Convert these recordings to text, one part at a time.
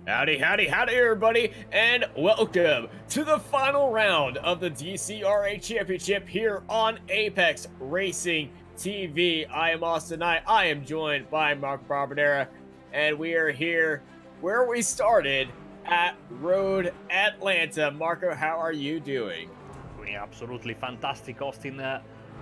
Howdy, howdy, howdy, everybody, and welcome to the final round of the DCRA Championship here on Apex Racing TV. I am Austin Knight. I am joined by Mark Barbadera, and we are here where we started at Road Atlanta. Marco, how are you doing? Doing absolutely fantastic, Austin.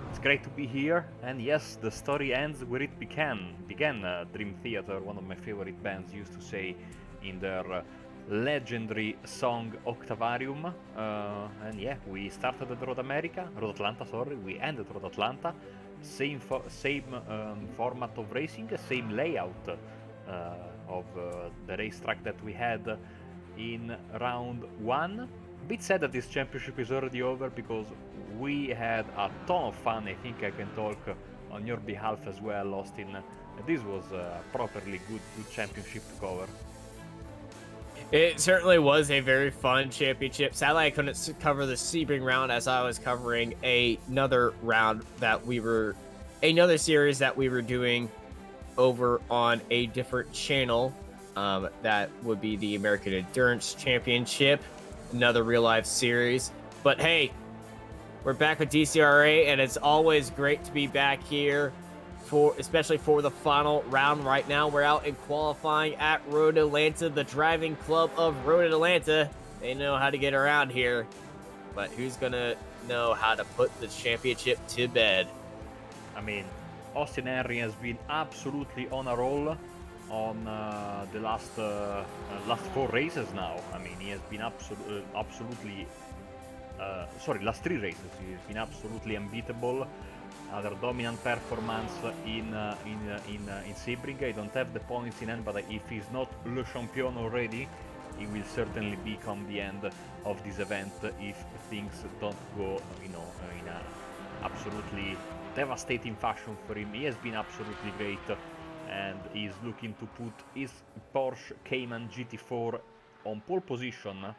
It's great to be here. And yes, the story ends where it began. Dream Theater, one of my favorite bands, used to say in their legendary song Octavarium. And yeah, we started at Road Atlanta, sorry. We ended Road Atlanta. Same format of racing, same layout of the racetrack that we had in round one. Bit sad that this championship is already over because we had a ton of fun. I think I can talk on your behalf as well, Austin. This was a properly good championship to cover. It certainly was a very fun championship. Sadly, I couldn't cover the Sebring round as I was covering another round that another series that we were doing over on a different channel. That would be the American Endurance Championship, another real life series. But hey, we're back with DCRA, and it's always great to be back here especially for the final round. Right now, we're out in qualifying at Road Atlanta, the driving club of Road Atlanta. They know how to get around here, but who's gonna know how to put the championship to bed? I mean, Austin Henry has been absolutely on a roll on the last four races now. I mean, he has been absolutely last three races. He's been absolutely unbeatable. Another dominant performance in Sebring. I don't have the points in hand, but if he's not Le Champion already, he will certainly be come the end of this event if things don't go, in a absolutely devastating fashion for him. He has been absolutely great, and he's looking to put his Porsche Cayman GT4 on pole position.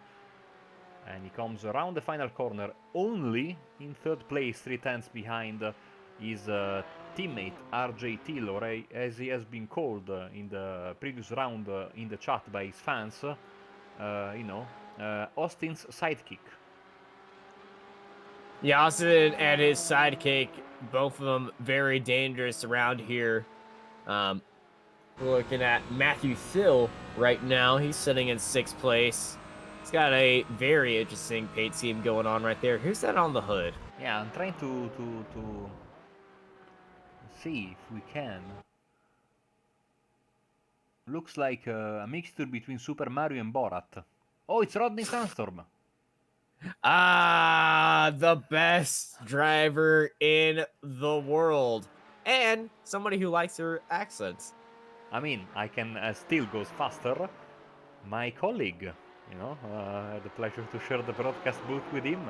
And he comes around the final corner only in third place, 3 tenths behind his teammate RJ Till, or as he has been called in the previous round in the chat by his fans, Austin's sidekick. Yeah, Austin and his sidekick, both of them very dangerous around here. We're looking at Matthew Thill right now. He's sitting in sixth place. He's got a very interesting paint scheme going on right there. Who's that on the hood? Yeah, I'm trying to see if we can. Looks like a mixture between Super Mario and Borat. Oh, it's Rodney Sandstorm. Ah, the best driver in the world. And somebody who likes her accents. I mean, I can still goes faster. My colleague, had the pleasure to share the broadcast booth with him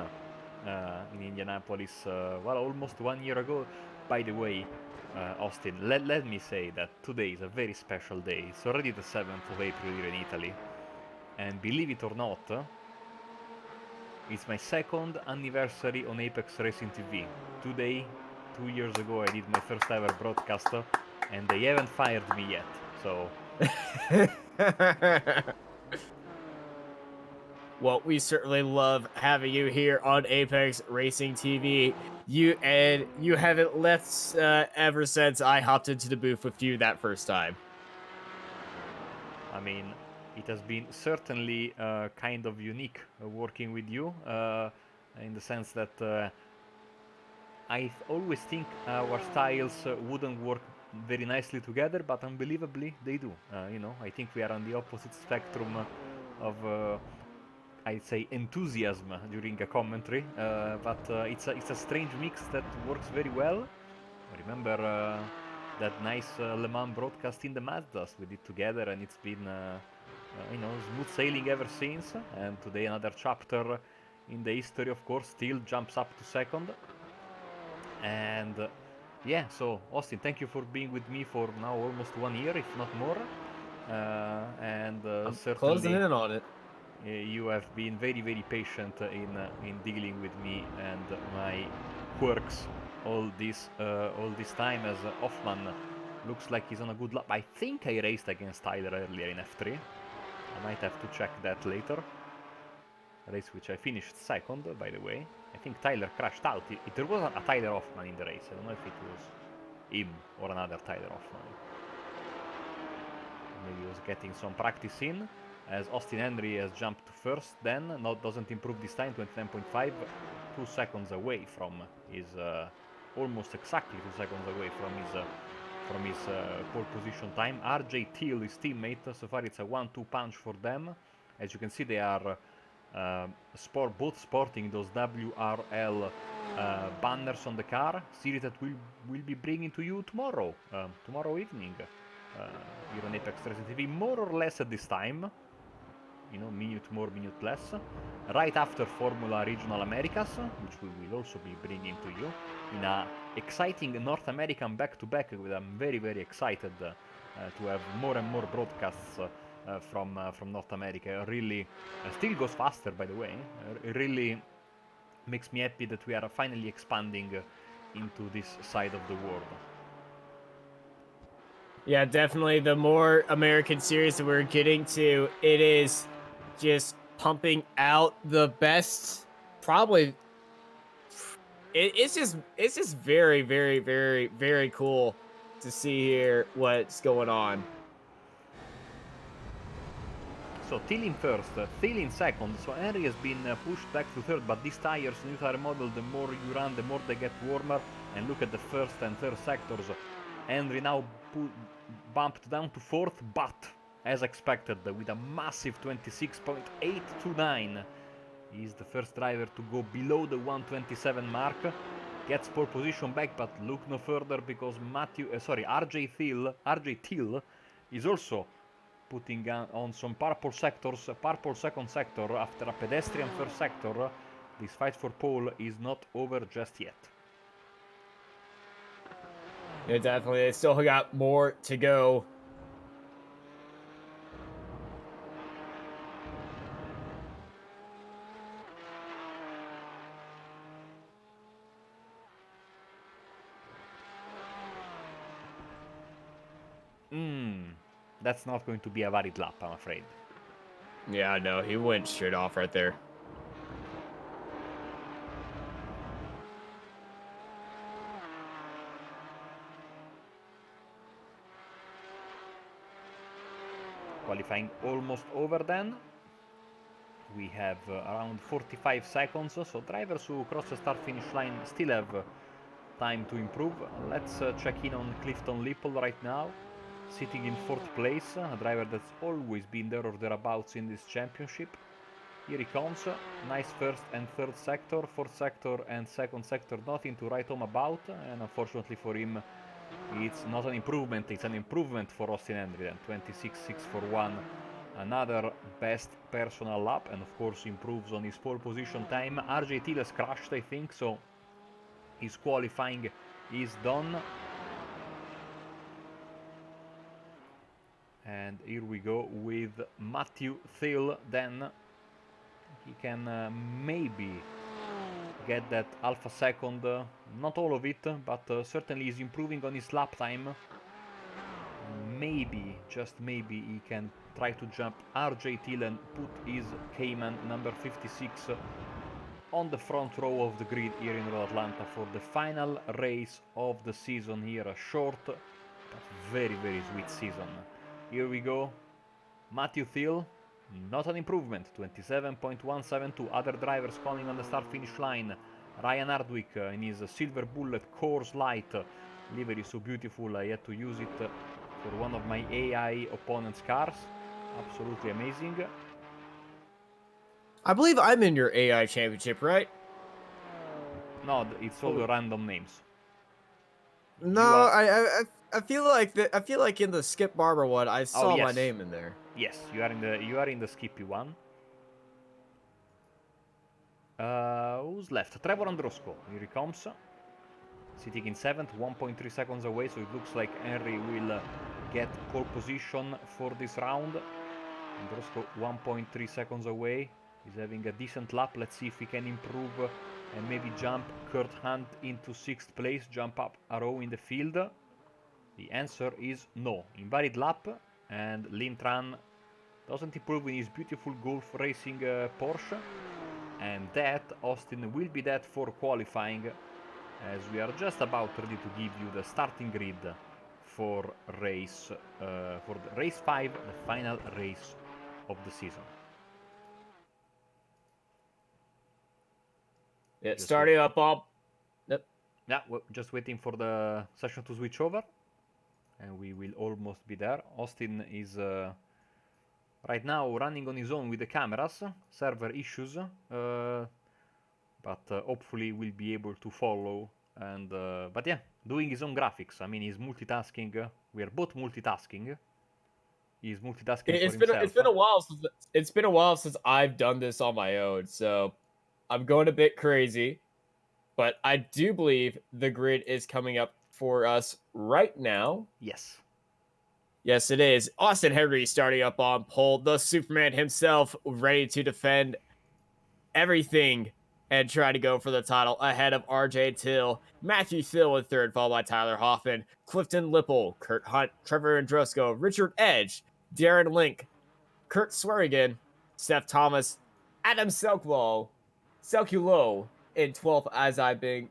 in Indianapolis, almost 1 year ago. By the way, Austin, let me say that today is a very special day. It's already the 7th of April here in Italy. And believe it or not, it's my second anniversary on Apex Racing TV. Today, 2 years ago, I did my first ever broadcast, and they haven't fired me yet. So. Well, we certainly love having you here on Apex Racing TV. You haven't left ever since I hopped into the booth with you that first time. I mean, it has been certainly kind of unique working with you, in the sense that I always think our styles wouldn't work very nicely together, but unbelievably they do. I think we are on the opposite spectrum of, I'd say, enthusiasm during a commentary, but it's a strange mix that works very well. I remember that nice Le Mans broadcast in the Mazdas we did together, and it's been smooth sailing ever since. And today another chapter in the history, of course, still jumps up to second. And yeah, so Austin, thank you for being with me for now almost 1 year, if not more. And I'm certainly closing in on it. You have been very, very patient in dealing with me and my quirks all this time, as Hoffman looks like he's on a good lap. I think I raced against Tyler earlier in F3. I might have to check that later. Race which I finished second, by the way. I think Tyler crashed out. There was a Tyler Hoffman in the race. I don't know if it was him or another Tyler Hoffman. Maybe he was getting some practice in. As Austin Henry has jumped to first then. Doesn't improve this time, 29.5. 2 seconds away from his... almost exactly 2 seconds away from his pole position time. RJ Teal, his teammate, so far it's a 1-2 punch for them. As you can see, they are both sporting those WRL banners on the car. Series that we'll be bringing to you tomorrow evening here on Apex Racing TV, more or less at this time. You know, minute more, minute less. Right after Formula Regional Americas, which we will also be bringing to you in a exciting North American back-to-back. I'm very, very excited to have more and more broadcasts from North America. Really, still goes faster, by the way. It really makes me happy that we are finally expanding into this side of the world. Yeah, definitely. The more American series that we're getting to, it is just pumping out the best. Probably, it's just very, very, very, very cool to see here what's going on. So Thiel in first, Thiel in second, so Henry has been pushed back to third, but these tires, new tire model, the more you run, the more they get warmer, and look at the first and third sectors. Henry now bumped down to fourth, but as expected, with a massive 26.829. He's the first driver to go below the 127 mark, gets pole position back, but look no further because RJ Thiel is also putting on some purple second sector after a pedestrian first sector. This fight for pole is not over just yet. Yeah, definitely. They still got more to go. That's not going to be a valid lap, I'm afraid. Yeah, no, he went straight off right there. Qualifying almost over then. We have around 45 seconds, so drivers who cross the start-finish line still have time to improve. Let's check in on Clifton Lipple right now, sitting in fourth place, a driver that's always been there or thereabouts in this championship. Here he comes, nice first and third sector, fourth sector and second sector, nothing to write home about, and unfortunately for him, it's not an improvement, it's an improvement for Austin Henry then, 26.641. Another best personal lap, and of course improves on his pole position time. RJ Thiel has crashed, I think, so his qualifying is done. And here we go with Matthew Thiel then. He can maybe get that alpha second, not all of it, but certainly he's improving on his lap time. Maybe, just maybe, he can try to jump RJ Thiel and put his Cayman number 56 on the front row of the grid here in Road Atlanta for the final race of the season here. A short but very, very sweet season. Here we go. Matthew Thiel, not an improvement, 27.172. Other drivers coming on the start-finish line. Ryan Hardwick in his Silver Bullet Coors Light livery, so beautiful. I had to use it for one of my AI opponent's cars. Absolutely amazing. I believe I'm in your AI championship, right? No, it's all the random names. No, I feel like in the Skip Barber one, I saw my name in there. Yes, you are in the Skippy one. Who's left? Trevor Androsco. Here he comes. Sitting in 7th, 1.3 seconds away, so it looks like Henry will get pole position for this round. Androsco 1.3 seconds away. He's having a decent lap. Let's see if he can improve and maybe jump Kurt Hunt into 6th place, jump up a row in the field. The answer is no. Invalid lap, and Lin Tran doesn't improve in his beautiful Golf Racing Porsche. And that, Austin, will be that for qualifying, as we are just about ready to give you the starting grid for race for the race 5, the final race of the season. Yeah, Just starting up all. Yep. Yeah, we're just waiting for the session to switch over, and we will almost be there. Austin is right now running on his own with the cameras, server issues, but hopefully we'll be able to follow. And but yeah, doing his own graphics. I mean, he's multitasking. We are both multitasking. He's multitasking for himself. It's been a while since I've done this on my own, so I'm going a bit crazy. But I do believe the grid is coming up for us right now. Yes. Yes, it is. Austin Henry starting up on pole. The Superman himself ready to defend everything and try to go for the title ahead of RJ Till. Matthew Thill in third, followed by Tyler Hoffman, Clifton Lipple, Kurt Hunt, Trevor Andrusco, Richard Edge, Darren Link, Kurt Swearigan, Seth Thomas, Adam Selkulo in 12th, as I've been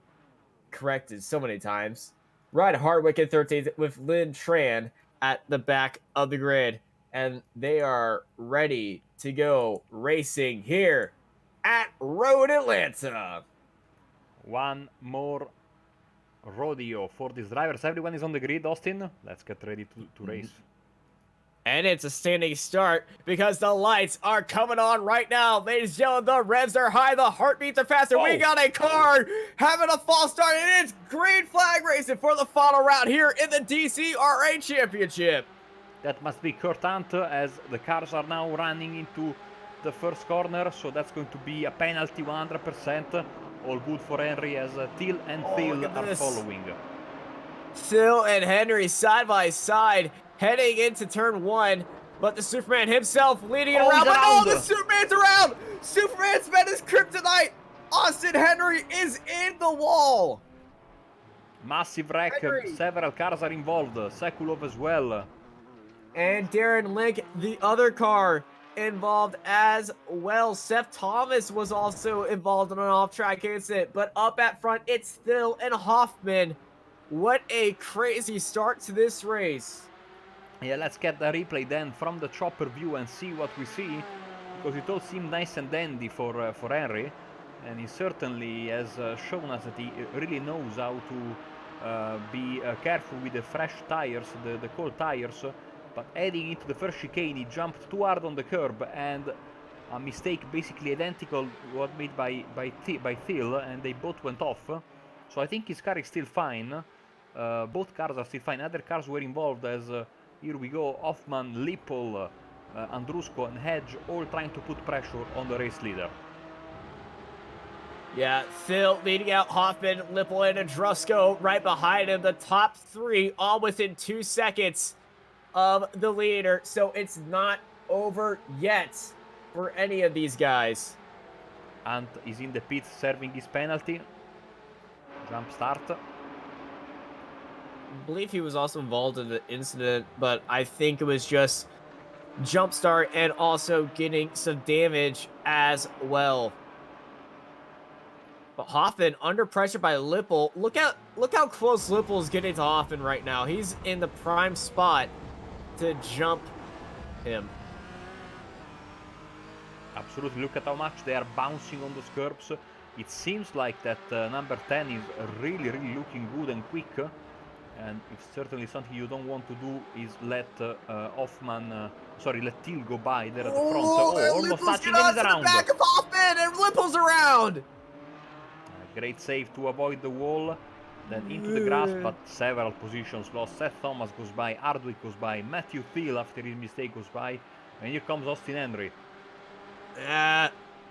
corrected so many times. Ryan Hardwick in 13th with Lynn Tran at the back of the grid. And they are ready to go racing here at Road Atlanta. One more rodeo for these drivers. Everyone is on the grid, Austin. Let's get ready to race. And it's a standing start because the lights are coming on right now. Ladies and gentlemen, the revs are high, the heartbeats are faster. We got a car having a false start, and it's green flag racing for the final round here in the DCRA Championship. That must be Kurt Hunt, as the cars are now running into the first corner, so that's going to be a penalty 100%. All good for Henry, as Till and Thill are following. Thill and Henry side by side heading into turn 1, but the Superman himself leading around. But no, the Superman's around! Superman's met his kryptonite! Austin Henry is in the wall! Massive wreck, several cars are involved, Sekulov as well. And Darren Link, the other car, involved as well. Seth Thomas was also involved in an off-track incident, but up at front, it's Thill and Hoffman. What a crazy start to this race. Yeah, let's get the replay then from the chopper view and see what we see, because it all seemed nice and dandy for Henry, and he certainly has shown us that he really knows how to be careful with the fresh tires, the cold tires. But heading into the first chicane, he jumped too hard on the curb, and a mistake basically identical to what made by Thill, and they both went off. So I think his car is still fine. Both cars are still fine. Other cars were involved, as here we go, Hoffman, Lipple, Andrusco and Hedge, all trying to put pressure on the race leader. Yeah, Thill leading out Hoffman, Lipple, and Andrusco right behind him. The top 3 all within 2 seconds of the leader, so it's not over yet for any of these guys. And is in the pits serving his penalty. Jump start. I believe he was also involved in the incident, but I think it was just jump start and also getting some damage as well. But Hoffman under pressure by Lipple. Look how close Lipple is getting to Hoffman right now. He's in the prime spot to jump him. Absolutely, look at how much they are bouncing on those curbs. It seems like that number 10 is really looking good and quick, and it's certainly something you don't want to do is let let Thill go by there at the front. Almost touching him around. The back of Hoffman, and Lipple's around. Great save to avoid the wall. Then into the grass, but several positions lost. Seth Thomas goes by, Hardwick goes by, Matthew Thill after his mistake goes by, and here comes Austin Henry.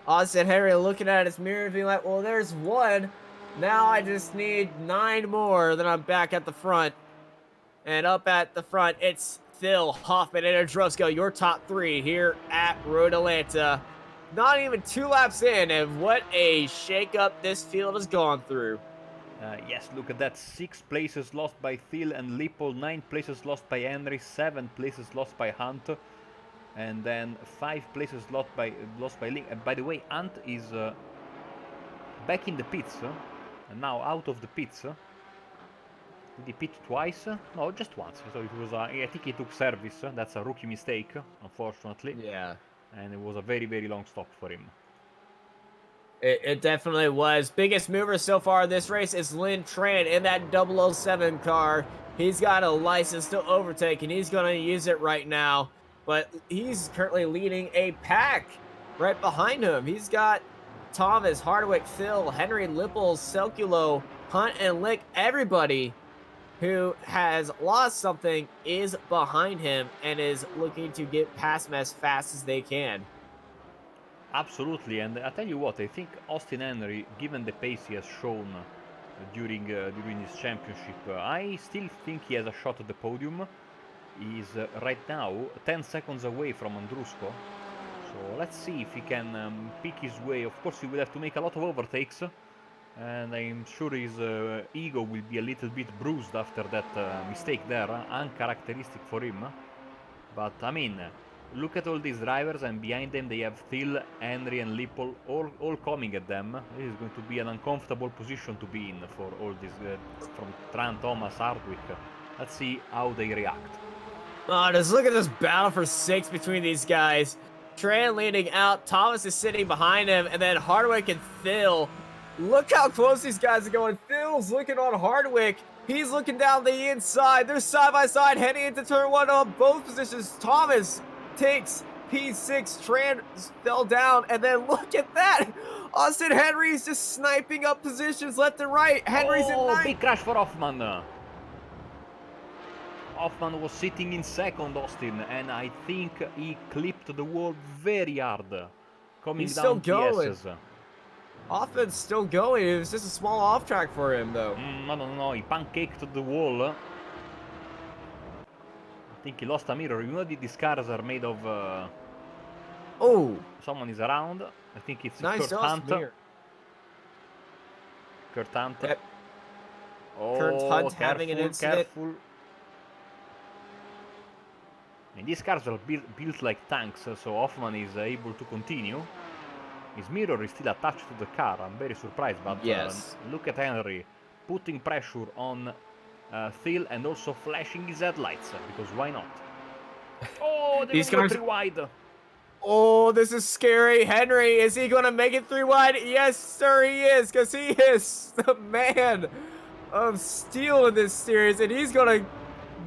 Austin Henry looking at his mirror being like, well, there's 1. Now I just need 9 more, then I'm back at the front. And up at the front, it's Thill, Hoffman, and Andrusco, your top 3 here at Road Atlanta. Not even 2 laps in, and what a shakeup this field has gone through. Yes, look at that. 6 places lost by Thill and Lipple, 9 places lost by Henry, 7 places lost by Hunt. and then 5 places lost by Link. And by the way, Ant is back in the pits, and now out of the pits. Did he pit twice? No, just once. So it was, I think he took service. That's a rookie mistake, unfortunately. Yeah. And it was a very, very long stop for him. It definitely was. Biggest mover so far in this race is Lin Tran in that 007 car. He's got a license to overtake, and he's going to use it right now. But he's currently leading a pack right behind him. He's got Thomas, Hardwick, Phil, Henry, Lipples, Selculo, Hunt, and Lick. Everybody who has lost something is behind him and is looking to get past him as fast as they can. Absolutely, and I tell you what, I think Austin Henry, given the pace he has shown during his championship, I still think he has a shot at the podium. He's right now 10 seconds away from Andrusco, so let's see if he can pick his way. Of course, he will have to make a lot of overtakes, and I'm sure his ego will be a little bit bruised after that mistake there, uncharacteristic for him. But I mean, look at all these drivers, and behind them they have Thiel, Henry, and Lipple all coming at them. This is going to be an uncomfortable position to be in for all these, from Tran, Thomas, Hardwick. Let's see how they react. Oh, just look at this battle for 6 between these guys. Tran leading out, Thomas is sitting behind him, and then Hardwick and Phil. Look how close these guys are going. Phil's looking on Hardwick. He's looking down the inside. They're side by side heading into turn 1 on both positions. Thomas takes P6. Tran fell down, and then look at that. Austin Henry's just sniping up positions left and right. Henry's in ninth. Big crash for Hoffman. Hoffman was sitting in second, Austin, and I think he clipped the wall very hard. He's still going. Hoffman's still going. It was just a small off track for him, though. No. He pancaked the wall. I think he lost a mirror. You know these cars are made of... Oh! Someone is around. I think it's nice Kurt Hunt. Kurt Hunt. Yep. Oh, Kurt Hunt having an incident. Careful. And these cars are built like tanks, so Hoffman is able to continue. His mirror is still attached to the car. I'm very surprised, but yes. Look at Henry putting pressure on Thiel and also flashing his headlights, because why not? Oh, these cars 3 wide. Oh, this is scary. Henry, is he going to make it 3 wide? Yes, sir, he is, because he is the man of steel in this series, and he's going to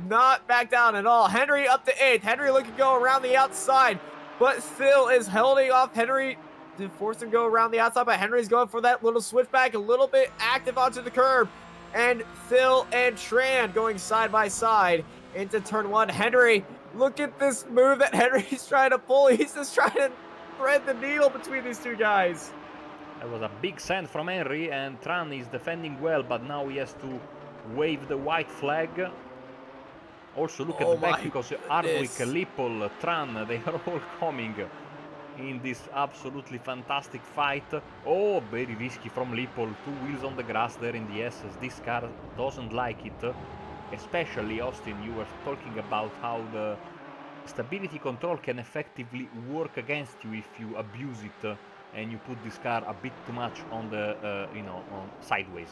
not back down at all. Henry up to 8th. Henry looking to go around the outside, but Phil is holding off Henry to force him to go around the outside, but Henry's going for that little switchback, a little bit active onto the curb. And Phil and Tran going side by side into turn 1. Henry, look at this move that Henry's trying to pull. He's just trying to thread the needle between these 2 guys. That was a big send from Henry, and Tran is defending well, but now he has to wave the white flag. Also look at the back, because Hardwick, Lipple, Tran, they are all coming in this absolutely fantastic fight. Oh, very risky from Lipple. 2 wheels on the grass there in the SS. This car doesn't like it. Especially, Austin, you were talking about how the stability control can effectively work against you if you abuse it and you put this car a bit too much on the, on sideways.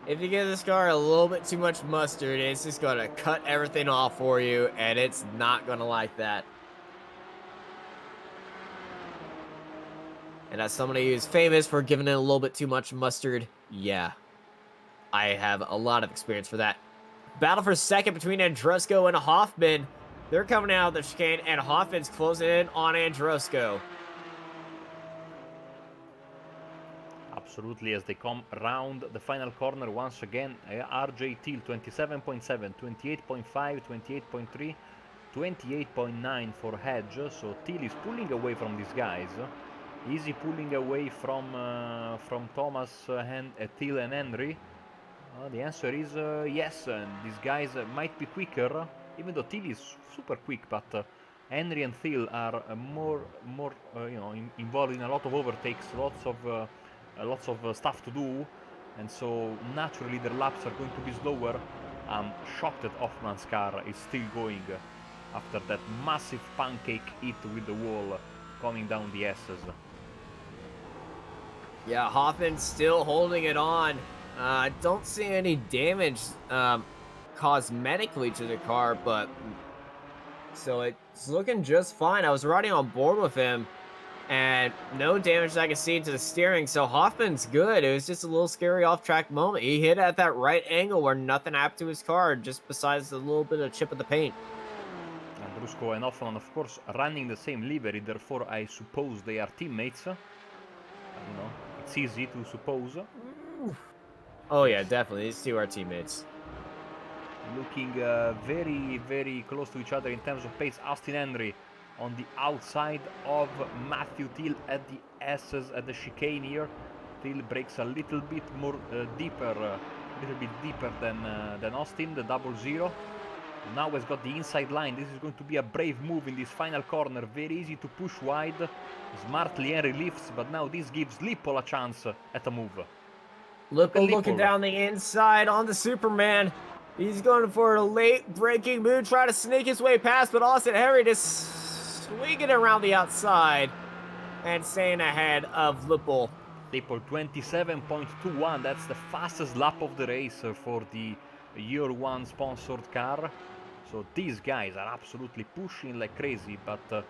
If you give this car a little bit too much mustard, it's just going to cut everything off for you, and it's not going to like that. And as somebody who's famous for giving it a little bit too much mustard, yeah, I have a lot of experience for that. Battle for second between Andrusco and Hoffman. They're coming out of the chicane, and Hoffman's closing in on Andrusco. Absolutely, as they come around the final corner once again. RJ Thiel 27.7, 28.5, 28.3, 28.9 for Hedge. So Thiel is pulling away from these guys. Is he pulling away from Thomas, Thiel and Henry? The answer is yes, and these guys might be quicker, even though Thiel is super quick, but Henry and Thiel are more involved in a lot of overtakes, lots of stuff to do, and so naturally their laps are going to be slower. I'm shocked that Hoffman's car is still going after that massive pancake hit with the wall coming down the S's. Yeah, Hoffman's still holding it on. I don't see any damage cosmetically to the car, but so it's looking just fine. I was riding on board with him, and no damage I can see to the steering, so Hoffman's good. It was just a little scary off-track moment. He hit at that right angle where nothing happened to his car, just besides a little bit of chip of the paint. And Rusko and Hoffman, of course, running the same livery, therefore I suppose they are teammates. I don't know, it's easy to suppose. Oh yeah, definitely. These two are teammates. Looking very, very close to each other in terms of pace. Austin Henry on the outside of Matthew Thiel at the S's at the chicane here. Thiel breaks a little bit more deeper than Austin, the 0-0. Now has got the inside line. This is going to be a brave move in this final corner. Very easy to push wide. Smartly Henry lifts, but now this gives Lipol a chance at a move. Lipol looking down the inside on the Superman. He's going for a late breaking move, trying to sneak his way past, but Austin Henry just swinging around the outside and staying ahead of Lipol. Lipol 27.21. That's the fastest lap of the race for the Year 1 sponsored car. So these guys are absolutely pushing like crazy, but of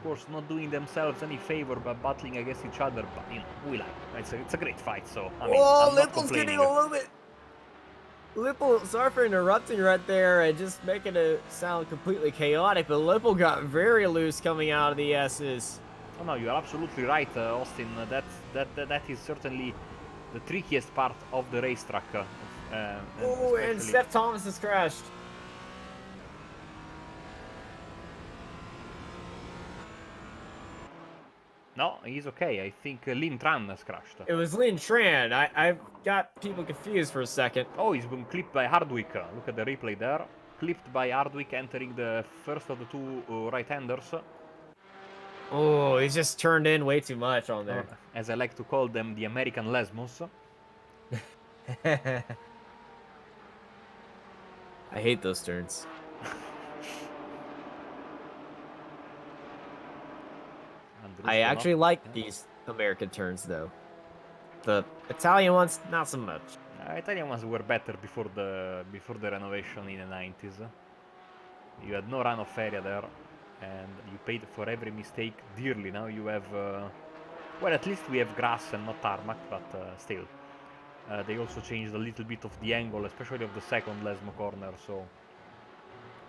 course not doing themselves any favor by battling against each other. But you know, we like it. It's a great fight. So I mean, I'm not Lipol's complaining. getting a little bit. Lipol, sorry for interrupting right there and just making it sound completely chaotic, but Lipol got very loose coming out of the S's. Oh no, you are absolutely right, Austin. That is certainly the trickiest part of the racetrack. And Steph Thomas has crashed. No, he's okay. I think Lin Tran has crashed. It was Lin Tran. I got people confused for a second. Oh, he's been clipped by Hardwick. Look at the replay there. Clipped by Hardwick, entering the first of the two right-handers. Oh, he's just turned in way too much on there. As I like to call them, the American Lesmos. I hate those turns. I actually like these American turns, though. The Italian ones, not so much. Italian ones were better before the renovation in the 90s. You had no runoff area there, and you paid for every mistake dearly. Now you have, well, at least we have grass and not tarmac, but still. They also changed a little bit of the angle, especially of the second Lesmo corner, so...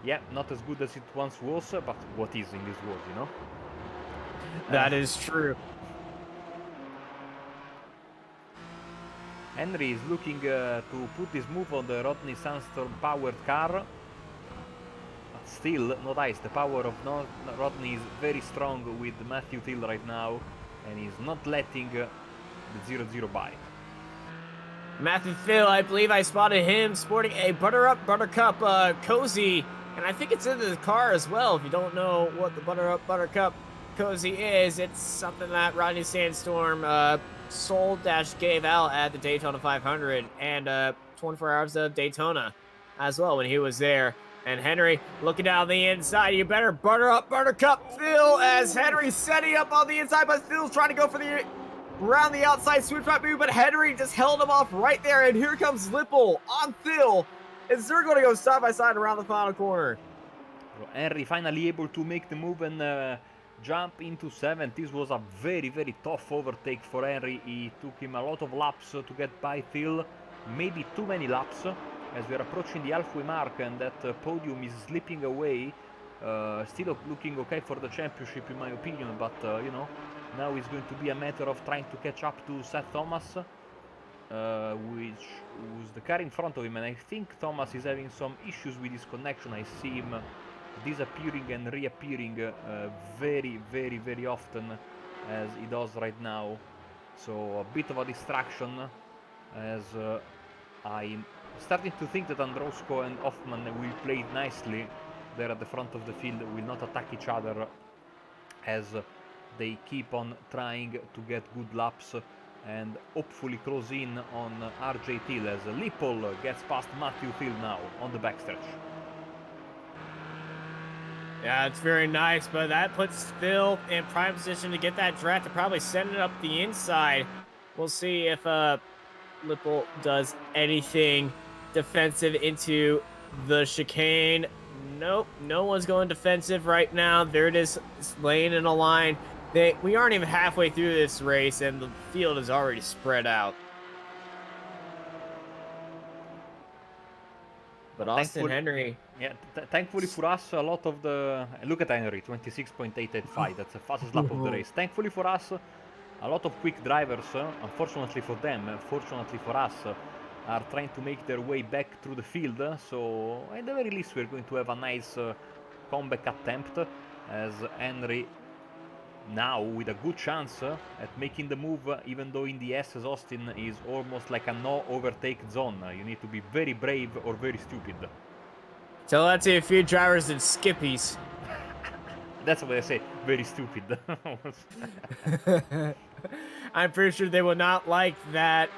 Yeah, not as good as it once was, but what is in this world, you know? That is true. Henry is looking to put this move on the Rodney Sandstorm powered car. But still, no dice. The power of Rodney is very strong with Matthew Thiel right now, and he's not letting the 0-0 by. Matthew Thiel, I believe I spotted him sporting a Buttercup cozy, and I think it's in the car as well. If you don't know what the Buttercup cozy is, it's something that Rodney Sandstorm sold-gave out at the Daytona 500 and 24 Hours of Daytona as well when he was there. And Henry looking down the inside. You better Buttercup Phil, as Henry setting up on the inside, but Phil's trying to go for the around the outside switch back move, but Henry just held him off right there. And here comes Lipol on Phil, as they're going to go side by side around the final corner. Henry finally able to make the move and jump into 7th. This was a very, very tough overtake for Henry. He took him a lot of laps to get by Phil, maybe too many laps, as we are approaching the halfway mark, and that podium is slipping away. Still looking okay for the championship in my opinion, but you know, now it's going to be a matter of trying to catch up to Seth Thomas, which was the car in front of him, and I think Thomas is having some issues with his connection. I see him disappearing and reappearing very, very, very often, as he does right now. So a bit of a distraction, as I'm starting to think that Androsco and Hoffman will play it nicely there at the front of the field, will not attack each other, as they keep on trying to get good laps and hopefully close in on RJ Thiel, as Lipol gets past Matthew Thiel now on the backstretch. Yeah, it's very nice, but that puts Phil in prime position to get that draft to probably send it up the inside. We'll see if Lipple does anything defensive into the chicane. Nope, no one's going defensive right now. There it is, it's laying in a line. We aren't even halfway through this race, and the field is already spread out. But Austin Henry. Yeah, thankfully for us, a lot of the... Look at Henry, 26.885. That's the fastest lap of the race. Thankfully for us, a lot of quick drivers, unfortunately for them, fortunately for us, are trying to make their way back through the field. So, at the very least, we're going to have a nice comeback attempt as Henry now with a good chance at making the move, even though in the SS Austin is almost like a no overtake zone. You need to be very brave or very stupid. So let's see a few drivers and skippies. That's what I say, very stupid. I'm pretty sure they will not like that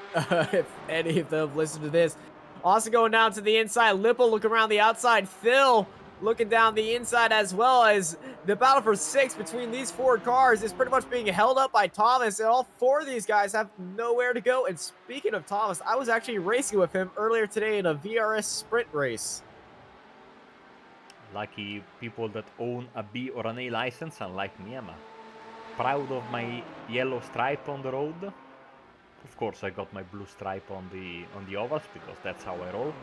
if any of them listen to this. Also going down to the inside, Lipple looking around the outside, Phil looking down the inside, as well as the battle for 6 between these 4 cars is pretty much being held up by Thomas, and all 4 of these guys have nowhere to go. And speaking of Thomas, I was actually racing with him earlier today in a VRS sprint race. Lucky people that own a B or an A license, unlike me. I'm proud of my yellow stripe on the road. Of course, I got my blue stripe on the ovals because that's how I roll.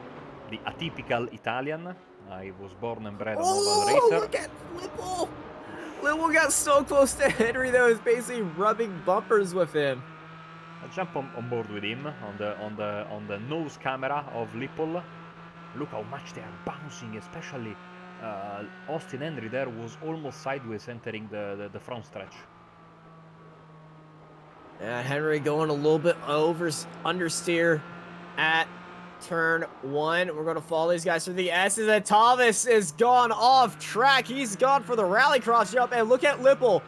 The atypical Italian. I was born and bred an oval racer. Look at Lipple! Lipple got so close to Henry that was basically rubbing bumpers with him. I jump on board with him on the nose camera of Lipple. Look how much they are bouncing, especially Austin Henry there was almost sideways entering the front stretch. Yeah, Henry going a little bit understeer at turn 1. We're going to follow these guys through the S's, and Thomas is gone off track. He's gone for the rallycross jump, and look at Lipple.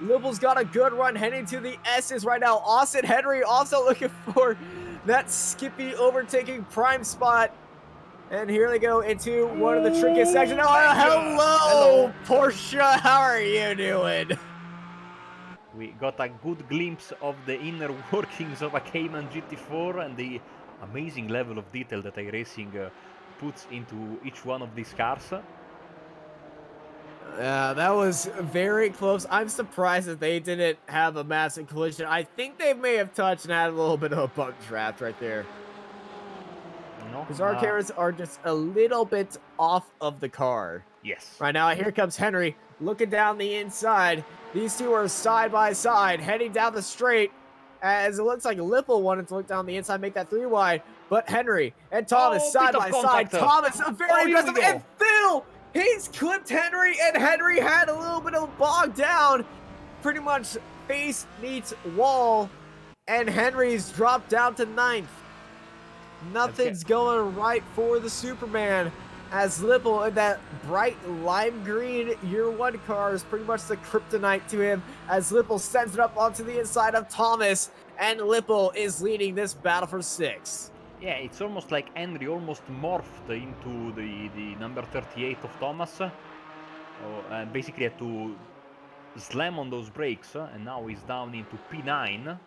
Lipple's got a good run heading to the S's right now. Austin Henry also looking for that skippy overtaking prime spot. And here they go into one of the trickiest sections. Oh, hello, Porsche. How are you doing? We got a good glimpse of the inner workings of a Cayman GT4 and the amazing level of detail that iRacing puts into each one of these cars. That was very close. I'm surprised that they didn't have a massive collision. I think they may have touched and had a little bit of a bump draft right there. Because our cameras are just a little bit off of the car. Yes. Right now, here comes Henry looking down the inside. These two are side by side, heading down the straight. As it looks like Lipple wanted to look down the inside, make that 3 wide. But Henry and Thomas side by side. Thomas, a very aggressive. And Phil, he's clipped Henry, and Henry had a little bit of bog down. Pretty much face meets wall. And Henry's dropped down to 9th. Nothing's going right for the Superman, as Lipple in that bright lime green year 1 car is pretty much the kryptonite to him, as Lipple sends it up onto the inside of Thomas, and Lipple is leading this battle for 6. Yeah, it's almost like Henry almost morphed into the number 38 of Thomas, and basically had to slam on those brakes, and now he's down into P9.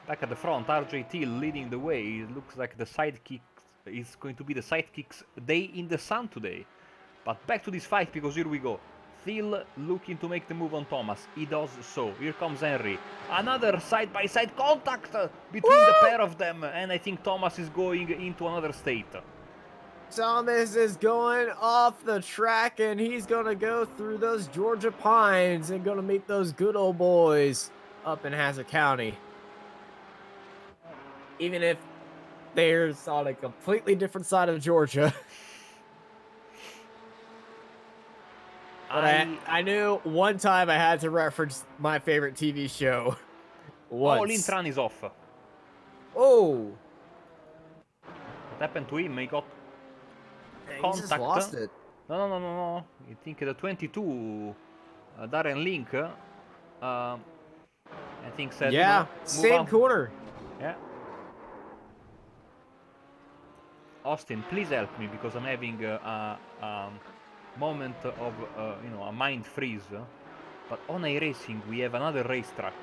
Back at the front, RJ Till leading the way. It looks like the sidekick is going to be the sidekick's day in the sun today. But back to this fight, because here we go. Till looking to make the move on Thomas. He does so. Here comes Henry. Another side-by-side contact between the pair of them. And I think Thomas is going into another state. Thomas is going off the track, and he's going to go through those Georgia pines and going to meet those good old boys up in Hazard County. Even if they're on a completely different side of Georgia. But I knew one time I had to reference my favorite TV show. Once. Oh, Lintran is off. Oh. What happened to him? He got contact. He just lost it. No. I think the 22, Darren Link, I think said... Yeah, same corner. Yeah. Austin, please help me because I'm having a moment of, a mind freeze. But on iRacing, we have another racetrack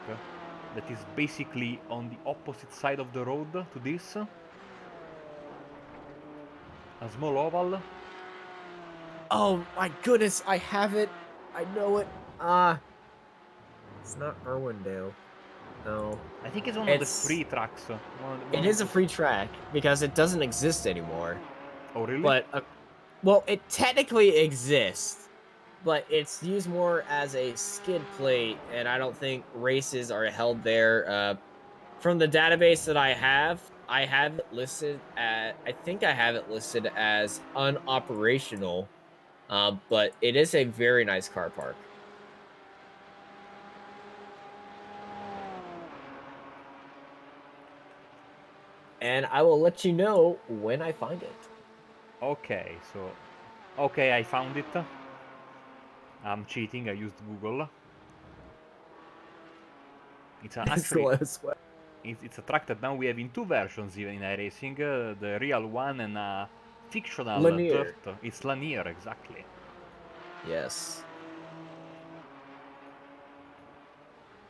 that is basically on the opposite side of the road to this. A small oval. Oh my goodness, I have it. I know it. It's not Irwindale. No. I think it's one of the It's free tracks. it is a free track because it doesn't exist anymore. Oh, really? But well, it technically exists, but it's used more as a skid plate, and I don't think races are held there. From the database that I have it listed at I think I have it listed as unoperational. But it is a very nice car park. And I will let you know when I find it. Okay, so... Okay, I found it. I'm cheating, I used Google. It's actually... It's a track that now we have in two versions even in iRacing. The real one and a fictional Lanier. dirt. It's Lanier, exactly. Yes.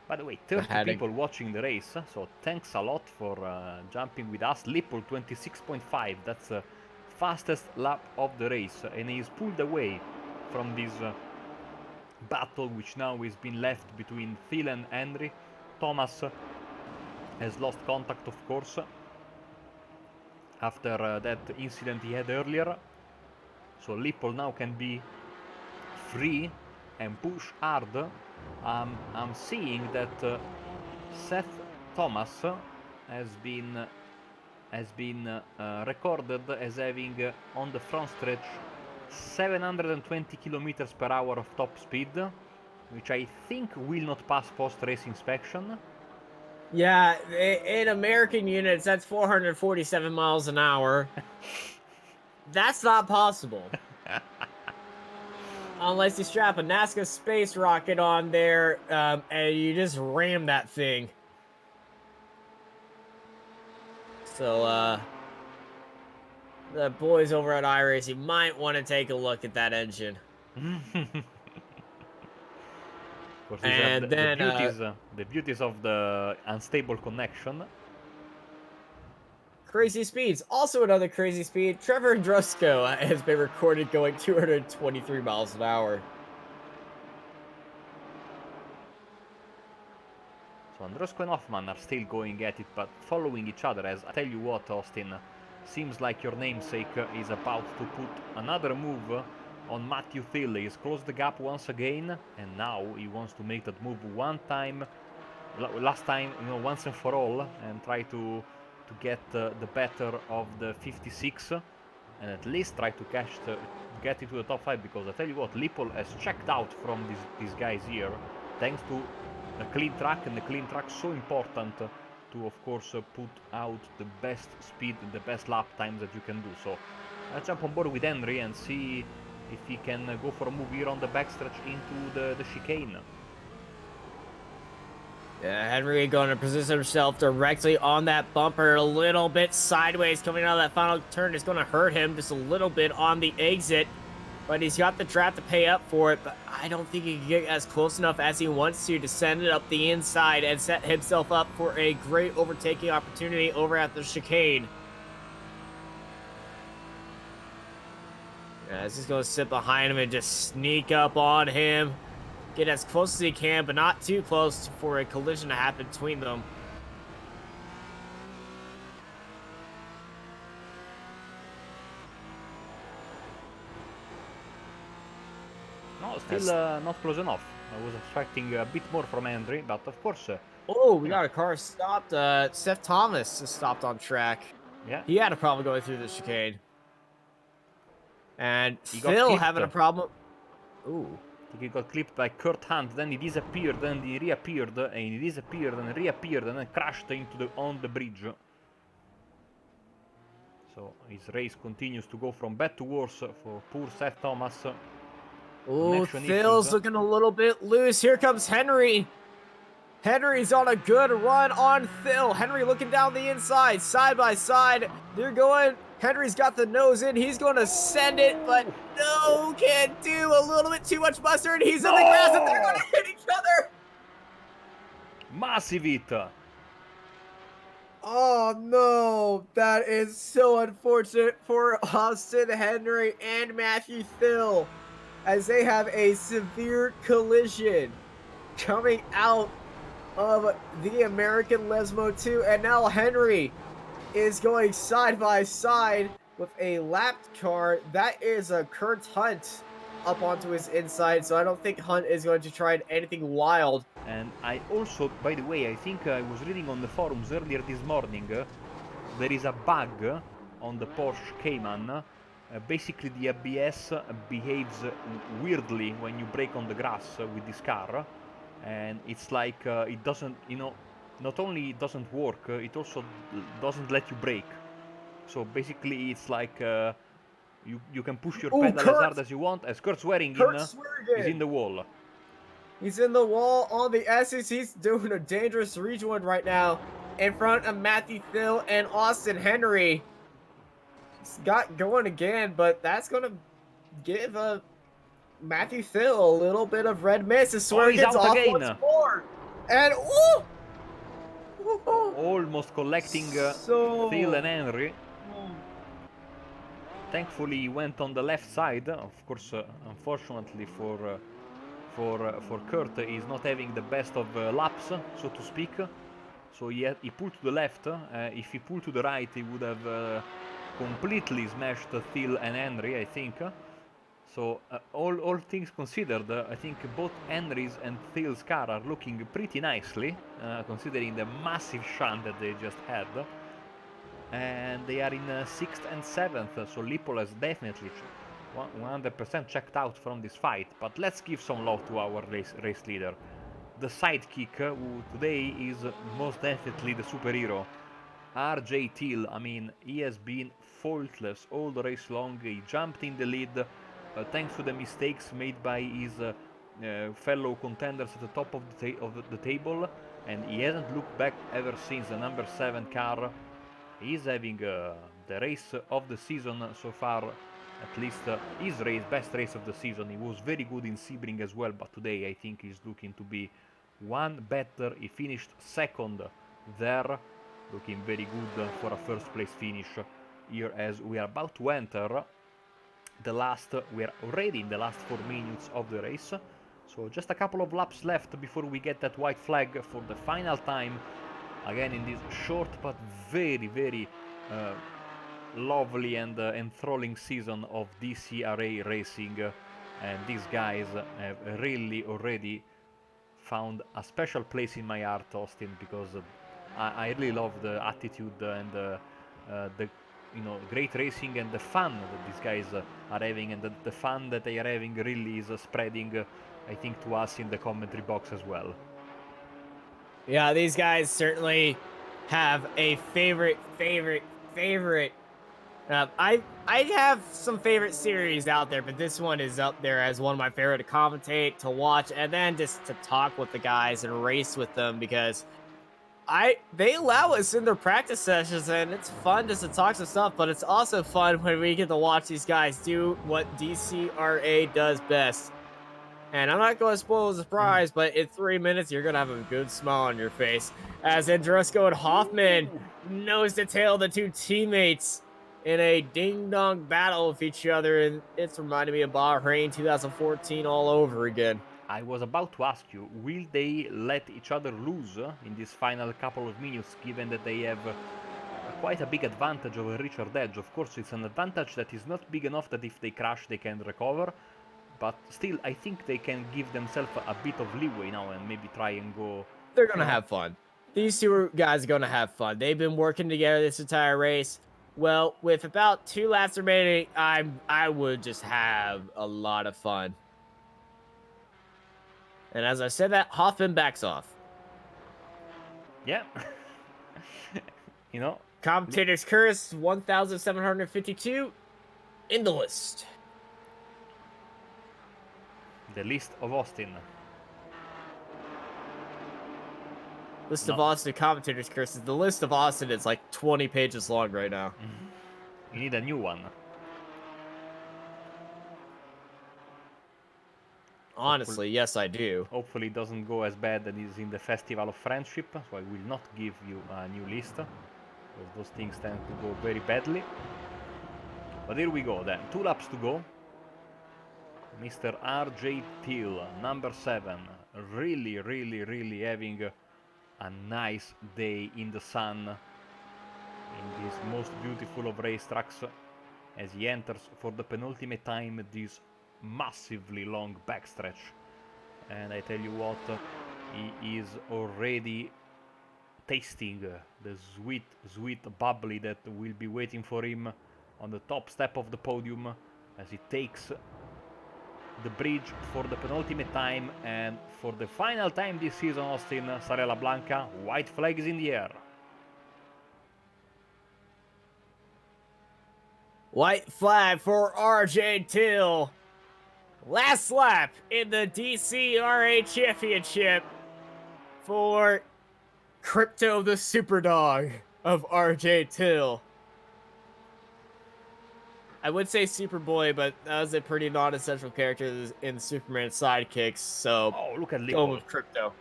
By the way, 30 people watching the race, so thanks a lot for jumping with us. Lipple 26.5, that's the fastest lap of the race, and he's pulled away from this battle which now is been left between Phil and Henry. Thomas has lost contact, of course, after that incident he had earlier. So Lipple now can be free and push hard. I'm seeing that Seth Thomas has been recorded as having on the front stretch 720 kilometers per hour of top speed, which I think will not pass post-race inspection. Yeah, in American units, that's 447 miles an hour. That's not possible. Unless you strap a NASA space rocket on there, and you just ram that thing. So, the boys over at iRacing might want to take a look at that engine. Of course, these And are then, the beauties of the unstable connection. Crazy speeds. Also another crazy speed. Trevor Andrusco has been recorded going 223 miles an hour. So Androsco and Hoffman are still going at it, but following each other. As I tell you what, Austin, seems like your namesake is about to put another move on Matthew Thill. He's closed the gap once again, and now he wants to make that move one time, last time, once and for all, and try to get the better of the 56, and at least try to get into the top 5, because I tell you what, Lipple has checked out from these guys here, thanks to a clean track, and the clean track so important to, of course, put out the best speed and the best lap times that you can do. So let's jump on board with Henry and see if he can go for a move here on the backstretch into the chicane. Yeah, Henry going to position himself directly on that bumper, a little bit sideways coming out of that final turn. Is going to hurt him just a little bit on the exit, but he's got the trap to pay up for it. But I don't think he can get as close enough as he wants to send it up the inside and set himself up for a great overtaking opportunity over at the chicane. Yeah, he's just going to sit behind him and just sneak up on him. Get as close as he can, but not too close for a collision to happen between them. No, still not close enough. I was expecting a bit more from Henry, but of course... Oh, we got a car stopped. Seth Thomas is stopped on track. Yeah. He had a problem going through the chicane. And He Phil having a problem. Ooh. He got clipped by Kurt Hunt, then he disappeared, then he reappeared, and he disappeared, and reappeared, and then crashed on the bridge. So his race continues to go from bad to worse for poor Seth Thomas. Oh, Phil's looking a little bit loose. Here comes Henry. Henry's on a good run on Phil. Henry looking down the inside, side by side. They're going. Henry's got the nose in. He's going to send it, but Ooh. no, can't do. A little bit too much mustard. He's in the grass, and they're going No! to hit each other. Massive hit. Oh no, that is so unfortunate for Austin Henry and Matthew Thill, as they have a severe collision coming out of the American Lesmo 2, and now Henry is going side by side with a lapped car. That is a Kurt Hunt up onto his inside, so I don't think Hunt is going to try anything wild. And I also, by the way, I think I was reading on the forums earlier this morning, there is a bug on the Porsche Cayman. Basically, the ABS behaves weirdly when you brake on the grass with this car. And it's like it doesn't, not only it doesn't work, it also doesn't let you brake. So basically, it's like you can push your pedal as hard as you want. As Kurt Swearingen is in the wall. He's in the wall on the S's. He's doing a dangerous rejoin right now in front of Matthew Thill and Austin Henry. He's got going again, but that's going to give Matthew Thill a little bit of red mist. As Swearingen's off once more. And almost collecting Thill and Henry. Thankfully, he went on the left side. Of course, unfortunately for Kurt, he's not having the best of laps, so to speak. So he pulled to the left. If he pulled to the right, he would have completely smashed Thill and Henry, I think. So all things considered, I think both Henry's and Thill's car are looking pretty nicely, considering the massive shunt that they just had. And they are in 6th and 7th, so Lipol has definitely 100% checked out from this fight. But let's give some love to our race leader, the sidekick, who today is most definitely the superhero, RJ Thill. I mean, he has been faultless all the race long. He jumped in the lead thanks to the mistakes made by his fellow contenders at the top of the table, and he hasn't looked back ever since. The number 7 car is having the race of the season so far, at least his best race of the season. He was very good in Sebring as well, but today I think he's looking to be one better. He finished 2nd there, looking very good for a first place finish here, as we are about to enter we are already in the last 4 minutes of the race. So just a couple of laps left before we get that white flag for the final time. Again, in this short but very, very lovely and enthralling season of DCRA racing. And these guys have really already found a special place in my heart, Austin, because I really love the attitude and the great racing and the fun that these guys are having, and the fun that they are having really is spreading, I think, to us in the commentary box as well. Yeah, these guys certainly have a favorite. I have some favorite series out there, but this one is up there as one of my favorite to commentate, to watch, and then just to talk with the guys and race with them, because they allow us in their practice sessions, and it's fun just to talk some stuff, but it's also fun when we get to watch these guys do what DCRA does best. And I'm not going to spoil the surprise, but in 3 minutes, you're going to have a good smile on your face, as Andresco and Hoffman nose to tail the two teammates in a ding-dong battle with each other, and it's reminding me of Bahrain 2014 all over again. I was about to ask you, will they let each other lose in this final couple of minutes, given that they have quite a big advantage over Richard Edge? Of course, it's an advantage that is not big enough that if they crash, they can recover. But still, I think they can give themselves a bit of leeway now and maybe try and go... They're going to have fun. These two guys are going to have fun. They've been working together this entire race. Well, with about 2 laps remaining, I would just have a lot of fun. And as I said that, Hoffman backs off. Yeah. Commentator's Curse, 1,752 in the list. The list of Austin. List No. of Austin commentators curses. The list of Austin is like 20 pages long right now. You need a new one. Honestly, yes, I do. Hopefully it doesn't go as bad as it is in the Festival of Friendship, so I will not give you a new list, because those things tend to go very badly. But here we go then, 2 laps to go. Mr. RJ Till, number 7, really having a nice day in the sun, in this most beautiful of racetracks, as he enters for the penultimate time this massively long backstretch. And I tell you what, he is already tasting the sweet bubbly that will be waiting for him on the top step of the podium as he takes the bridge for the penultimate time and for the final time this season. Austin, Sarella Blanca, white flag is in the air. White flag for RJ Till. Last lap in the DCRA championship for Crypto the Superdog of RJ Till. I would say Superboy, but that was a pretty non-essential character in Superman's sidekicks, so Oh, look at go Lipple. with Crypto.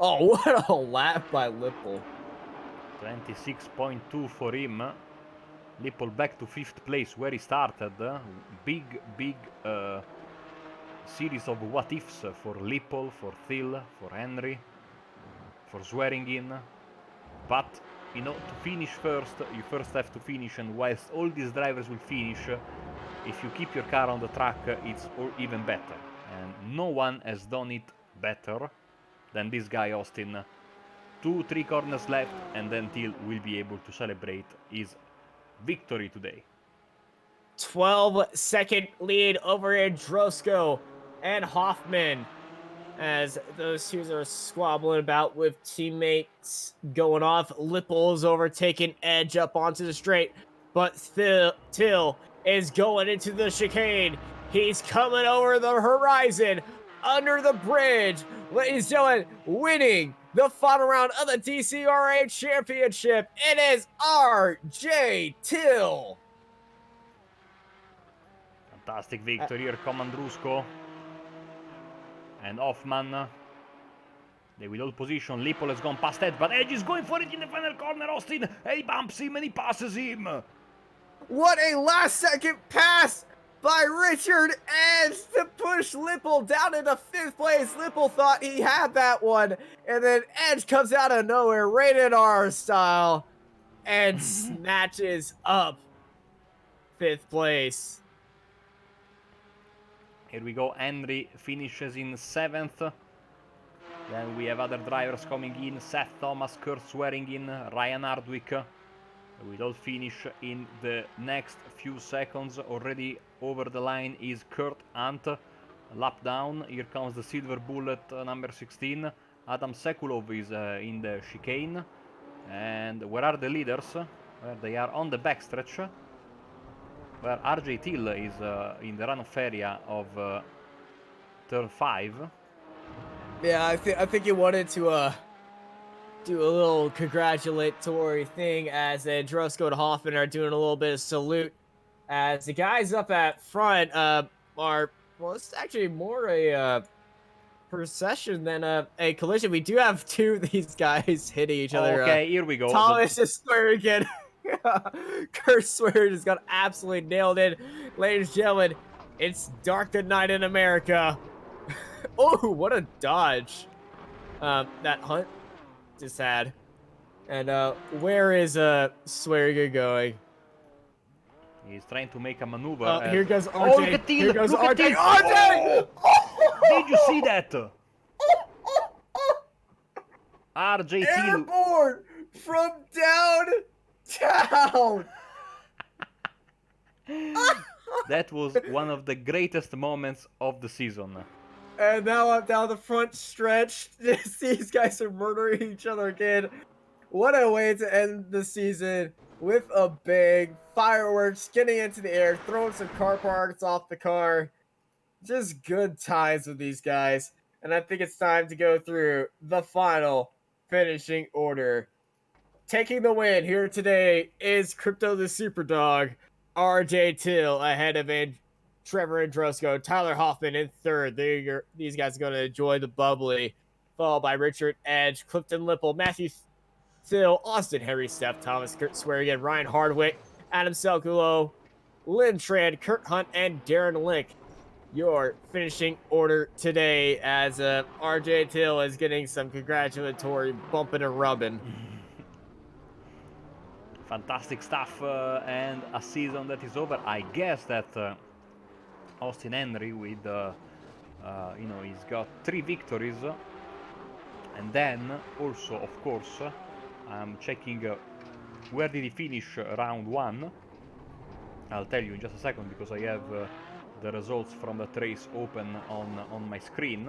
Oh, what a lap by Lipple. 26.2 for him. Lipple back to 5th place where he started. Big series of what ifs for Lipple, for Thill, for Henry, for Swearingen. But, you know, to finish first, you first have to finish, and whilst all these drivers will finish, if you keep your car on the track, it's even better. And no one has done it better than this guy, Austin. 2-3 corners left, and then Till will be able to celebrate his victory today. 12-second lead over Androsco and Hoffman, as those two are squabbling about with teammates going off. Lipple is overtaking Edge up onto the straight, but Till is going into the chicane. He's coming over the horizon, under the bridge. Ladies and gentlemen, winning the final round of the DCRA Championship, it is RJ Till. Fantastic victory here, Andrusco and Hoffman. They will hold position. Lipple has gone past Ed, but Edge is going for it in the final corner, Austin. And he bumps him and he passes him. What a last-second pass by Richard Edge to push Lipple down into 5th place. Lipple thought he had that one, and then Edge comes out of nowhere, rated R style, and snatches up 5th place. Here we go. Henry finishes in 7th. Then we have other drivers coming in. Seth Thomas, Kurt Swearingen, Ryan Hardwick. Will all finish in the next few seconds. Already over the line is Kurt Hunt. Lap down. Here comes the silver bullet, number 16. Adam Sekulov is in the chicane. And where are the leaders? Where they are on the backstretch, where RJ Till is in the runoff area of turn 5. Yeah, I think he wanted to do a little congratulatory thing, as Androsco and Hoffman are doing a little bit of salute, as the guys up at front are, well, it's actually more a procession than a collision. We do have 2 of these guys hitting each other. Okay, here we go. Thomas is swearing again. Kurt Swearingen just got absolutely nailed in. Ladies and gentlemen, it's dark good night in America. Oh, what a dodge that Hunt just had. And where is Swearingen going? He's trying to make a maneuver. Here goes RJ. Oh, look at Till! Here goes Look at RJ. Till! RJ! Oh! Did you see that? RJ Till. Airborne from downtown. That was one of the greatest moments of the season. And now I'm down the front stretch. These guys are murdering each other again. What a way to end the season, with a bang. Fireworks getting into the air, throwing some car parts off the car. Just good times with these guys. And I think it's time to go through the final finishing order. Taking the win here today is Crypto the Superdog, RJ Till ahead of Trevor Androsco, Tyler Hoffman in third. These guys are going to enjoy the bubbly, followed by Richard Edge, Clifton Lipple, Matthew Thill, Austin Henry, Steph Thomas, Kurt Swearigan, Ryan Hardwick, Adam Selkulo, Lynn Tran, Kurt Hunt, and Darren Link. Your finishing order today as RJ Till is getting some congratulatory bumping and rubbing. Fantastic stuff, and a season that is over. I guess that Austin Henry with he's got 3 victories, and then also, of course, I'm checking where did he finish round 1. I'll tell you in just a second, because I have the results from that race open on my screen,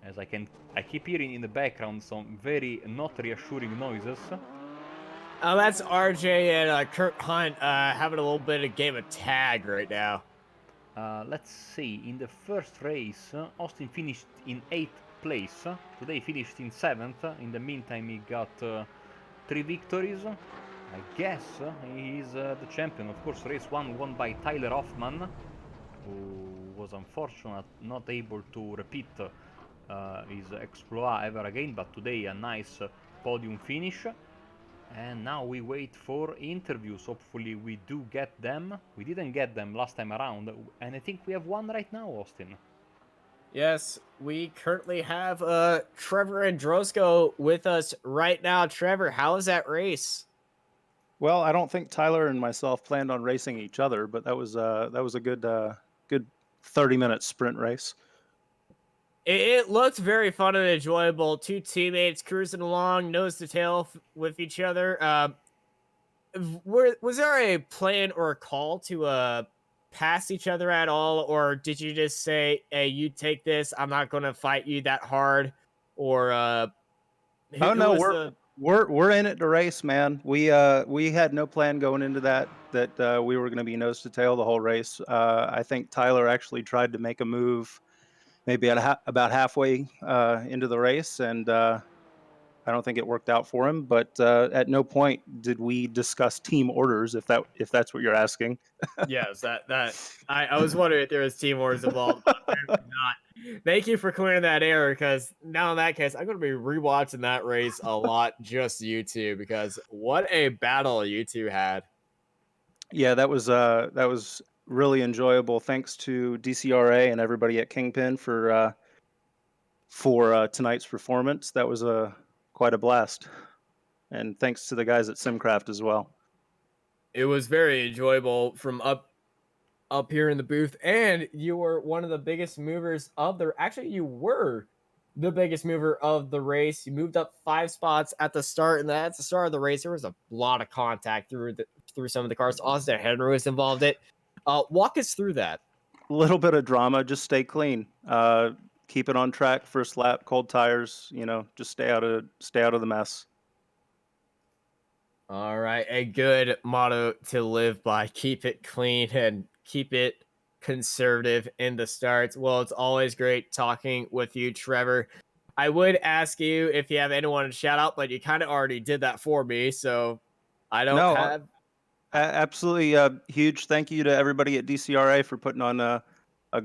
as I keep hearing in the background some very not reassuring noises. That's RJ and Kurt Hunt having a little bit of game of tag right now. Let's see, in the first race, Austin finished in 8th place. Today finished in 7th. In the meantime, he got 3 victories. I guess he's the champion. Of course, race 1 won by Tyler Hoffman, who was unfortunate, not able to repeat his exploit ever again, but today a nice podium finish. And now we wait for interviews. Hopefully we do get them. We didn't get them last time around, and I think we have one right now, Austin. Yes, we currently have Trevor Androsco with us right now. Trevor, how was that race? Well, I don't think Tyler and myself planned on racing each other, but that was a good 30-minute sprint race. It looked very fun and enjoyable. 2 teammates cruising along, nose to tail with each other. Was there a plan or a call to pass each other at all, or did you just say, "Hey, you take this. I'm not going to fight you that hard"? Or we're in it to race, man. We had no plan going into that we were going to be nose to tail the whole race. I think Tyler actually tried to make a move maybe about halfway into the race, and I don't think it worked out for him. But at no point did we discuss team orders, if that's what you're asking. Yes, I was wondering if there was team wars involved, but apparently not. Thank you for clearing that air, because now in that case, I'm going to be rewatching that race a lot, just you two, because what a battle you two had. Yeah, that was really enjoyable. Thanks to DCRA and everybody at Kingpin for tonight's performance. That was quite a blast, and thanks to the guys at Simcraft as well. It was very enjoyable from up here in the booth, and you were one of the biggest movers of the. Actually, you were the biggest mover of the race. You moved up 5 spots at the start, and that's the start of the race. There was a lot of contact through some of the cars. Austin Henry was involved in it. Walk us through that. A little bit of drama. Just stay clean. Keep it on track. First lap, cold tires. Just stay out of the mess. All right, a good motto to live by. Keep it clean and keep it conservative in the starts. Well, it's always great talking with you, Trevor. I would ask you if you have anyone to shout out, but you kind of already did that for me, so I don't have. Absolutely. Huge thank you to everybody at DCRA for putting on a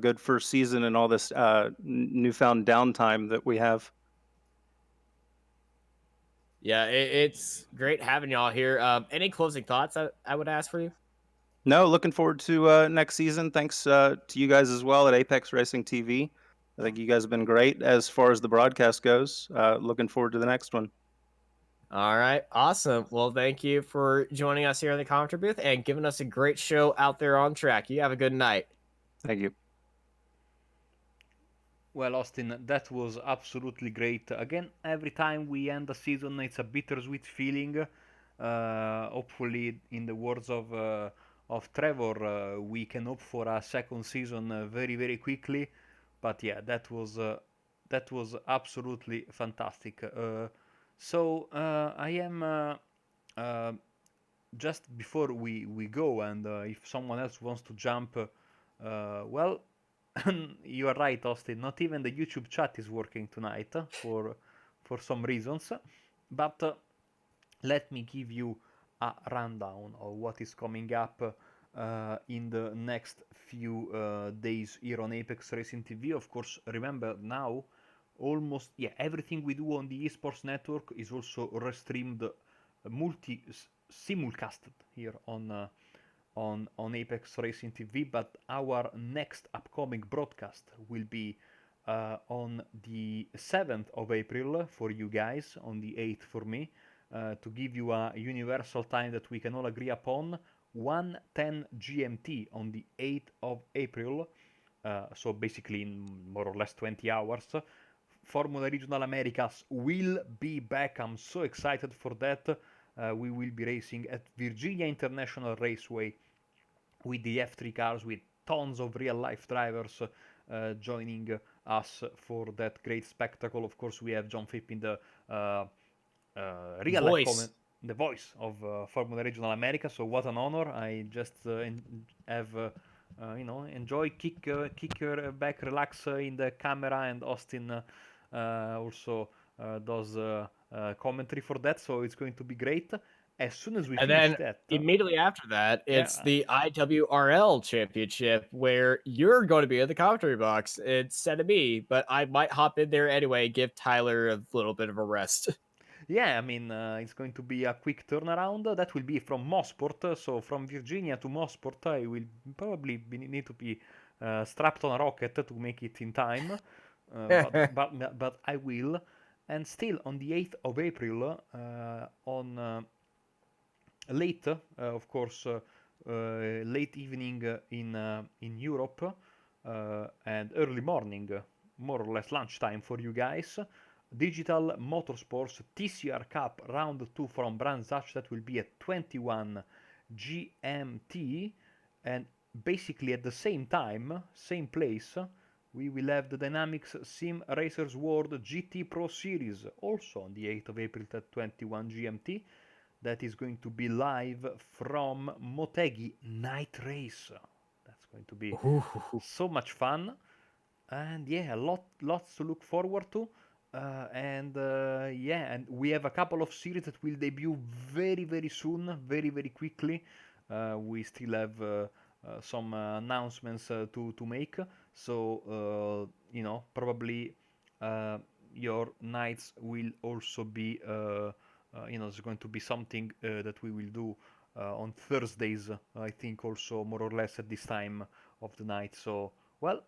good first season and all this newfound downtime that we have. Yeah, it's great having y'all here. Any closing thoughts I would ask for you? No, looking forward to next season. Thanks to you guys as well at Apex Racing TV. I think you guys have been great as far as the broadcast goes. Looking forward to the next one. All right, awesome. Well, thank you for joining us here in the commentary booth and giving us a great show out there on track. You have a good night. Thank you. Well, Austin, that was absolutely great. Again, every time we end the season, it's a bittersweet feeling. Hopefully, in the words of Trevor, we can hope for a second season very, very quickly. But yeah, that was absolutely fantastic. So I am just before we go, and if someone else wants to jump, well. You are right, Austin. Not even the YouTube chat is working tonight for some reasons. But let me give you a rundown of what is coming up in the next few days here on Apex Racing TV. Of course, remember now, almost everything we do on the esports network is also restreamed, simulcasted here on Apex Racing TV. But our next upcoming broadcast will be on the 7th of April for you guys, on the 8th for me, to give you a universal time that we can all agree upon, 1:10 GMT on the 8th of April. So basically in more or less 20 hours. Formula Regional Americas will be back. I'm so excited for that. We will be racing at Virginia International Raceway with the F3 cars, with tons of real life drivers joining us for that great spectacle. Of course, we have John Phippen, the real life comment, the voice of Formula Regional America. So what an honor! I just have enjoy, kick her back, relax in the camera, and Austin also does commentary for that. So it's going to be great. As soon as we And finish then that, immediately after that, it's yeah, the IWRL Championship where you're going to be in the commentary box instead of me, but I might hop in there anyway, give Tyler a little bit of a rest. yeah, I mean, it's going to be a quick turnaround. That will be from Mosport. So from Virginia to Mosport, I will probably need to be strapped on a rocket to make it in time. But I will. And still on the 8th of April, on late, of course, late evening in Europe, and early morning, more or less lunchtime for you guys. Digital Motorsports TCR Cup Round 2 from Brands Hatch, that will be at 21 GMT, and basically at the same time, same place, we will have the Dynamics Sim Racers World GT Pro Series, also on the 8th of April at 21 GMT. That is going to be live from Motegi Night Race. That's going to be so much fun, and yeah, lots to look forward to. And we have a couple of series that will debut very soon, very quickly. We still have some announcements to make. So probably your nights will also be there's going to be something that we will do on Thursdays, I think, also more or less at this time of the night. So, well,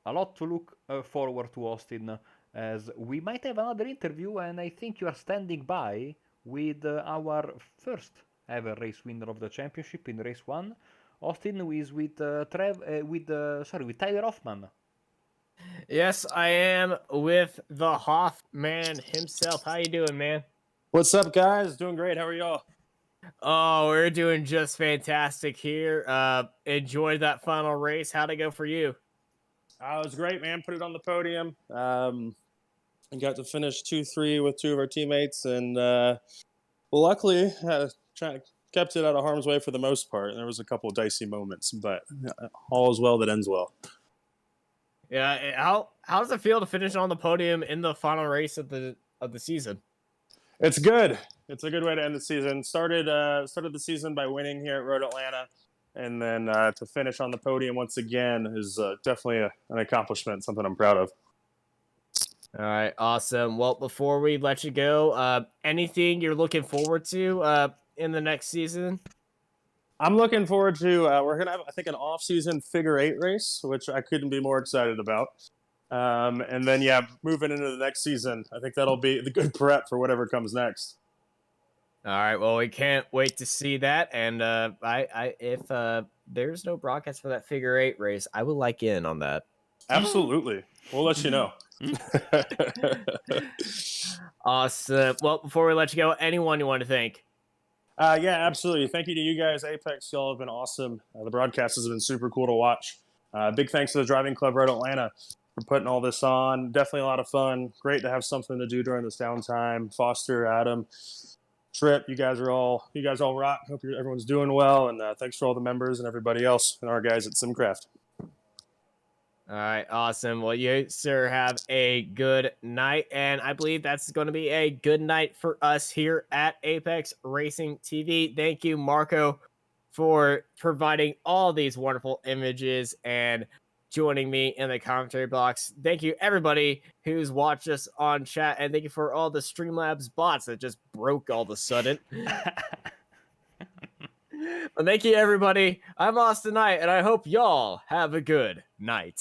a lot to look forward to, Austin, as we might have another interview, and I think you are standing by with our first ever race winner of the championship in race one. Austin, who is with with Tyler Hoffman. Yes, I am with the Hoffman himself. How you doing, man? What's up, guys? Doing great. How are y'all? Oh, we're doing just fantastic here. Enjoyed that final race. How'd it go for you? It was great, man. Put it on the podium. And got to finish 2-3 with two of our teammates, and luckily kept it out of harm's way for the most part. There was a couple of dicey moments, but all is well that ends well. Yeah, how does it feel to finish on the podium in the final race of the season? It's good. It's a good way to end the season. Started the season by winning here at Road Atlanta, and then to finish on the podium once again is definitely an accomplishment, something I'm proud of. All right, awesome. Well, before we let you go, anything you're looking forward to in the next season? I'm looking forward to. We're gonna have, I think, an off-season figure eight race, which I couldn't be more excited about. And then, moving into the next season, I think that'll be the good prep for whatever comes next. All right, well, we can't wait to see that. And if there's no broadcast for that figure eight race, I would like in on that. Absolutely, we'll let you know. Awesome. Well, before we let you go, anyone you want to thank? Yeah, absolutely. Thank you to you guys, Apex. Y'all have been awesome. The broadcast has been super cool to watch. Big thanks to the Driving Club Road Atlanta for putting all this on. Definitely a lot of fun. Great to have something to do during this downtime. Foster, Adam, Trip, you guys all rock. Hope everyone's doing well, and thanks for all the members and everybody else and our guys at Simcraft. All right, awesome. Well, you, sir, have a good night. And I believe that's going to be a good night for us here at Apex Racing TV. Thank you, Marco, for providing all these wonderful images and joining me in the commentary box. Thank you, everybody who's watched us on chat. And thank you for all the Streamlabs bots that just broke all of a sudden. Well, thank you, everybody. I'm Austin Knight, and I hope y'all have a good night.